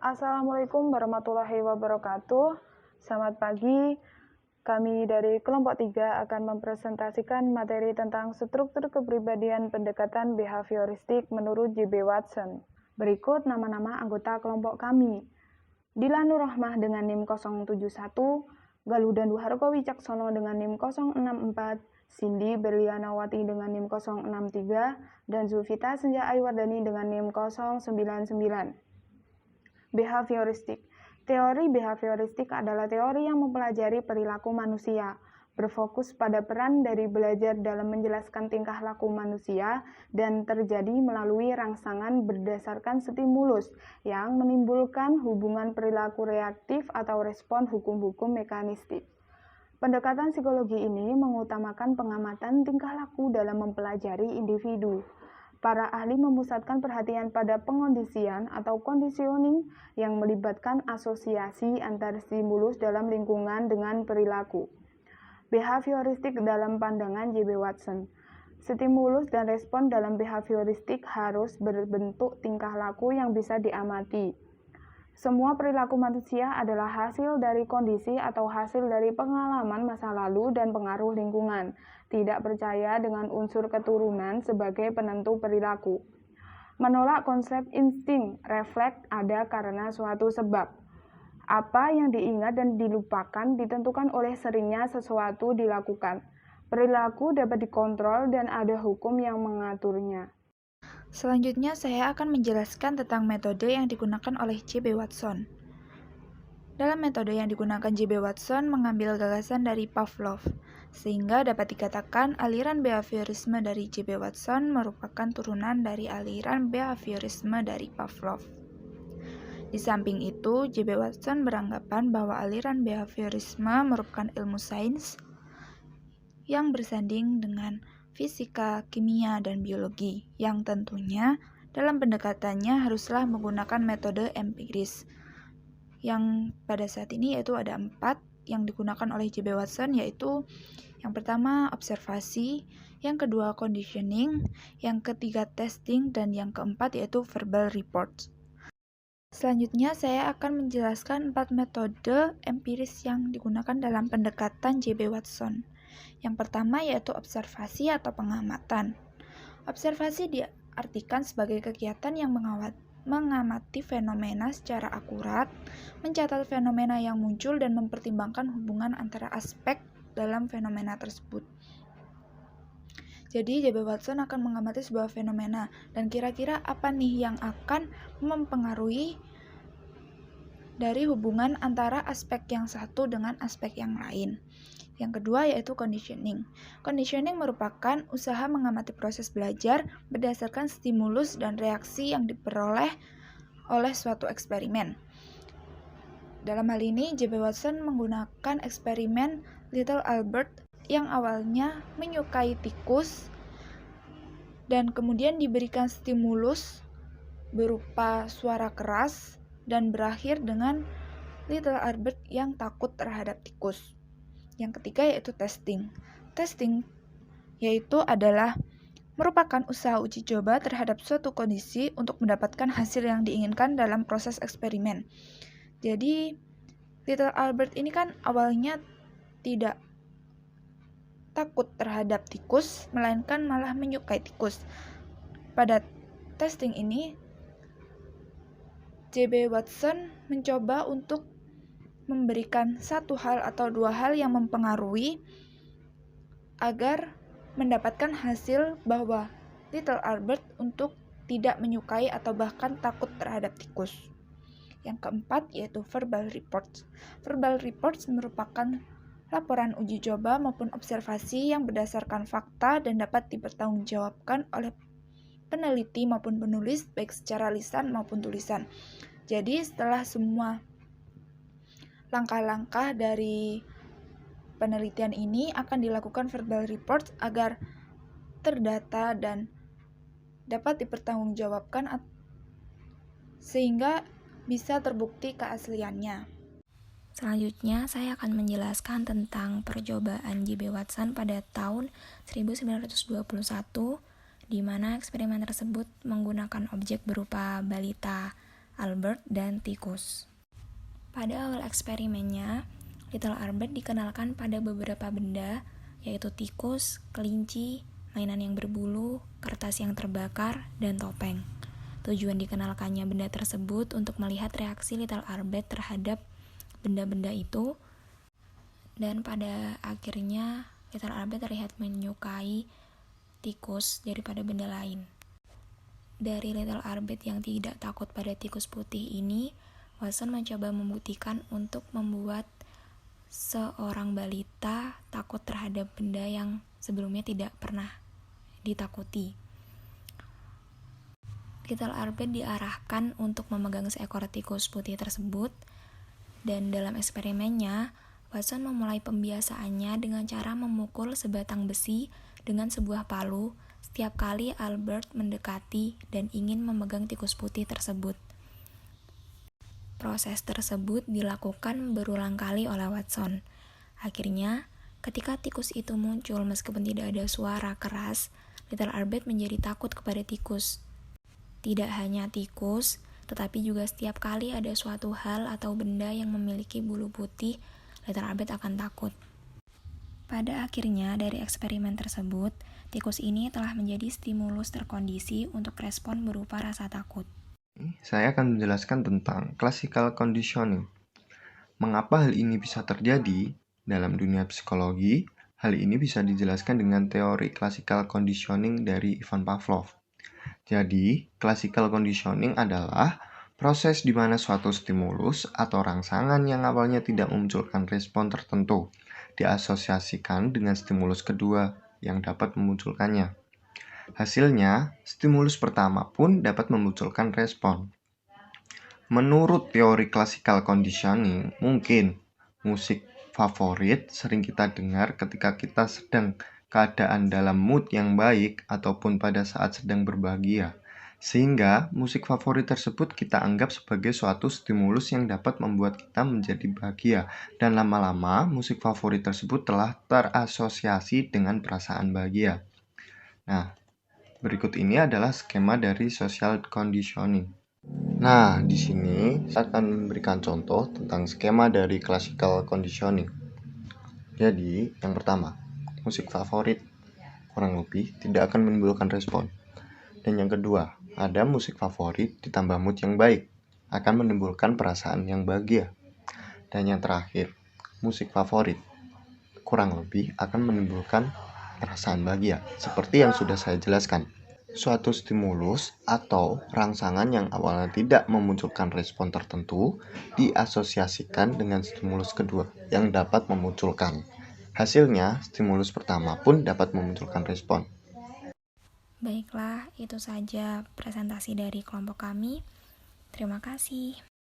Assalamualaikum warahmatullahi wabarakatuh. Selamat pagi. Kami dari kelompok 3 akan mempresentasikan materi tentang struktur kepribadian pendekatan behavioristik menurut J.B. Watson. Berikut nama-nama anggota kelompok kami. Dila Nur Rahmah dengan NIM 071, Galuh Danduharko Wicaksono dengan NIM 064, Cindy Berlianawati dengan NIM 063, dan Zulfita Senja Aiwardani dengan NIM 099. Behavioristik. Teori behavioristik adalah teori yang mempelajari perilaku manusia, berfokus pada peran dari belajar dalam menjelaskan tingkah laku manusia dan terjadi melalui rangsangan berdasarkan stimulus yang menimbulkan hubungan perilaku reaktif atau respon hukum-hukum mekanistik. Pendekatan psikologi ini mengutamakan pengamatan tingkah laku dalam mempelajari individu. Para ahli memusatkan perhatian pada pengondisian atau conditioning yang melibatkan asosiasi antar stimulus dalam lingkungan dengan perilaku. Behavioristik dalam pandangan J.B. Watson. Stimulus dan respon dalam behavioristik harus berbentuk tingkah laku yang bisa diamati. Semua perilaku manusia adalah hasil dari kondisi atau hasil dari pengalaman masa lalu dan pengaruh lingkungan. Tidak percaya dengan unsur keturunan sebagai penentu perilaku. Menolak konsep insting, refleks ada karena suatu sebab. Apa yang diingat dan dilupakan ditentukan oleh seringnya sesuatu dilakukan. Perilaku dapat dikontrol dan ada hukum yang mengaturnya. Selanjutnya, saya akan menjelaskan tentang metode yang digunakan oleh J.B. Watson. Dalam metode yang digunakan J.B. Watson mengambil gagasan dari Pavlov, sehingga dapat dikatakan aliran behaviorisme dari J.B. Watson merupakan turunan dari aliran behaviorisme dari Pavlov. Di samping itu, J.B. Watson beranggapan bahwa aliran behaviorisme merupakan ilmu sains yang bersanding dengan fisika, kimia, dan biologi, yang tentunya dalam pendekatannya haruslah menggunakan metode empiris, yang pada saat ini yaitu ada 4 yang digunakan oleh J.B. Watson, yaitu yang pertama observasi, yang kedua conditioning, yang ketiga testing, dan yang keempat yaitu verbal reports. Selanjutnya saya akan menjelaskan 4 metode empiris yang digunakan dalam pendekatan J.B. Watson. Yang pertama yaitu observasi atau pengamatan. Observasi diartikan sebagai kegiatan yang mengamati fenomena secara akurat, mencatat fenomena yang muncul dan mempertimbangkan hubungan antara aspek dalam fenomena tersebut. Jadi J.B. Watson akan mengamati sebuah fenomena dan kira-kira apa nih yang akan mempengaruhi dari hubungan antara aspek yang satu dengan aspek yang lain. Yang kedua yaitu conditioning. Conditioning merupakan usaha mengamati proses belajar berdasarkan stimulus dan reaksi yang diperoleh oleh suatu eksperimen. Dalam hal ini, J.B. Watson menggunakan eksperimen Little Albert yang awalnya menyukai tikus dan kemudian diberikan stimulus berupa suara keras dan berakhir dengan Little Albert yang takut terhadap tikus. Yang ketiga yaitu testing. Testing yaitu adalah merupakan usaha uji coba terhadap suatu kondisi untuk mendapatkan hasil yang diinginkan dalam proses eksperimen. Jadi, Little Albert ini kan awalnya tidak takut terhadap tikus, melainkan malah menyukai tikus. Pada testing ini, J.B. Watson mencoba untuk memberikan satu hal atau dua hal yang mempengaruhi agar mendapatkan hasil bahwa Little Albert untuk tidak menyukai atau bahkan takut terhadap tikus. Yang keempat yaitu verbal reports. Verbal reports merupakan laporan uji coba maupun observasi yang berdasarkan fakta dan dapat dipertanggungjawabkan oleh peneliti maupun penulis baik secara lisan maupun tulisan. Jadi setelah semua langkah-langkah dari penelitian ini akan dilakukan verbal reports agar terdata dan dapat dipertanggungjawabkan sehingga bisa terbukti keasliannya. Selanjutnya, saya akan menjelaskan tentang percobaan J.B. Watson pada tahun 1921, di mana eksperimen tersebut menggunakan objek berupa balita Albert, dan tikus. Pada awal eksperimennya, Little Albert dikenalkan pada beberapa benda, yaitu tikus, kelinci, mainan yang berbulu, kertas yang terbakar, dan topeng. Tujuan dikenalkannya benda tersebut untuk melihat reaksi Little Albert terhadap benda-benda itu, dan pada akhirnya Little Albert terlihat menyukai tikus daripada benda lain. Dari Little Albert yang tidak takut pada tikus putih ini, Watson mencoba membuktikan untuk membuat seorang balita takut terhadap benda yang sebelumnya tidak pernah ditakuti. Little Albert diarahkan untuk memegang seekor tikus putih tersebut, dan dalam eksperimennya, Watson memulai pembiasaannya dengan cara memukul sebatang besi dengan sebuah palu setiap kali Albert mendekati dan ingin memegang tikus putih tersebut. Proses tersebut dilakukan berulang kali oleh Watson. Akhirnya, ketika tikus itu muncul meskipun tidak ada suara keras, Little Albert menjadi takut kepada tikus. Tidak hanya tikus, tetapi juga setiap kali ada suatu hal atau benda yang memiliki bulu putih, Little Albert akan takut. Pada akhirnya, dari eksperimen tersebut, tikus ini telah menjadi stimulus terkondisi untuk respon berupa rasa takut. Saya akan menjelaskan tentang classical conditioning. Mengapa hal ini bisa terjadi? Dalam dunia psikologi, hal ini bisa dijelaskan dengan teori classical conditioning dari Ivan Pavlov. Jadi, classical conditioning adalah proses di mana suatu stimulus atau rangsangan yang awalnya tidak memunculkan respon tertentu diasosiasikan dengan stimulus kedua yang dapat memunculkannya. Hasilnya, stimulus pertama pun dapat memunculkan respon. Menurut teori classical conditioning, mungkin musik favorit sering kita dengar ketika kita sedang keadaan dalam mood yang baik ataupun pada saat sedang berbahagia. Sehingga musik favorit tersebut kita anggap sebagai suatu stimulus yang dapat membuat kita menjadi bahagia. Dan lama-lama musik favorit tersebut telah terasosiasi dengan perasaan bahagia. Nah, berikut ini adalah skema dari social conditioning. Nah, di sini saya akan memberikan contoh tentang skema dari classical conditioning. Jadi, yang pertama, musik favorit kurang lebih tidak akan menimbulkan respon. Dan yang kedua, ada musik favorit ditambah mood yang baik akan menimbulkan perasaan yang bahagia. Dan yang terakhir, musik favorit kurang lebih akan menimbulkan perasaan bahagia. Seperti yang sudah saya jelaskan, suatu stimulus atau rangsangan yang awalnya tidak memunculkan respon tertentu diasosiasikan dengan stimulus kedua yang dapat memunculkan. Hasilnya, stimulus pertama pun dapat memunculkan respon. Baiklah, itu saja presentasi dari kelompok kami. Terima kasih.